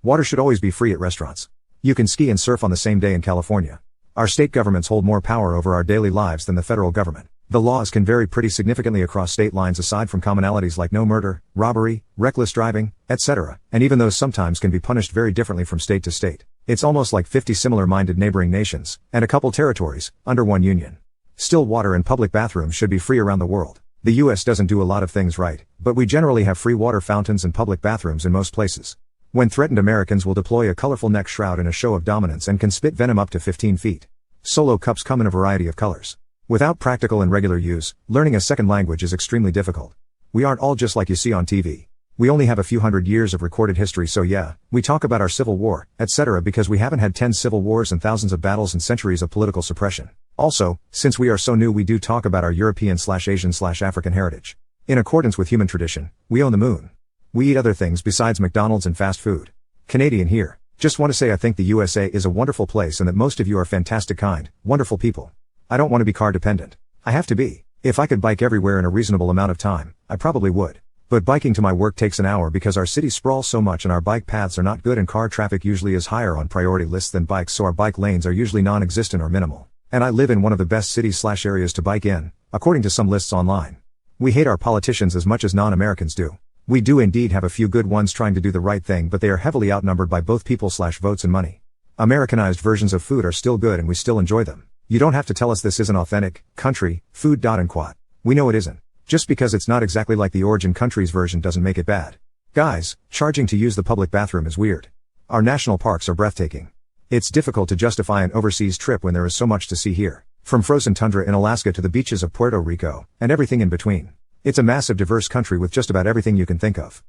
Water should always be free at restaurants. You can ski and surf on the same day in California. Our state governments hold more power over our daily lives than the federal government. The laws can vary pretty significantly across state lines aside from commonalities like no murder, robbery, reckless driving, etc., and even those sometimes can be punished very differently from state to state. It's almost like 50 similar-minded neighboring nations, and a couple territories, under one union. Still, water and public bathrooms should be free around the world. The US doesn't do a lot of things right, but we generally have free water fountains and public bathrooms in most places. When threatened, Americans will deploy a colorful neck shroud in a show of dominance and can spit venom up to 15 feet. Solo cups come in a variety of colors. Without practical and regular use, learning a second language is extremely difficult. We aren't all just like you see on TV. We only have a few hundred years of recorded history, so yeah, we talk about our Civil War, etc., because we haven't had 10 civil wars and thousands of battles and centuries of political suppression. Also, since we are so new, we do talk about our European/Asian/African heritage. In accordance with human tradition, we own the moon. We eat other things besides McDonald's and fast food. Canadian here. Just want to say I think the USA is a wonderful place and that most of you are fantastic, kind, wonderful people. I don't want to be car dependent. I have to be. If I could bike everywhere in a reasonable amount of time, I probably would. But biking to my work takes an hour because our city sprawls so much and our bike paths are not good and car traffic usually is higher on priority lists than bikes, so our bike lanes are usually non-existent or minimal. And I live in one of the best cities/areas to bike in, according to some lists online. We hate our politicians as much as non-Americans do. We do indeed have a few good ones trying to do the right thing, but they are heavily outnumbered by both people/votes and money. Americanized versions of food are still good and we still enjoy them. You don't have to tell us this isn't authentic, country, food. And quat. We know it isn't. Just because it's not exactly like the origin country's version doesn't make it bad. Guys, charging to use the public bathroom is weird. Our national parks are breathtaking. It's difficult to justify an overseas trip when there is so much to see here. From frozen tundra in Alaska to the beaches of Puerto Rico, and everything in between. It's a massive diverse country with just about everything you can think of.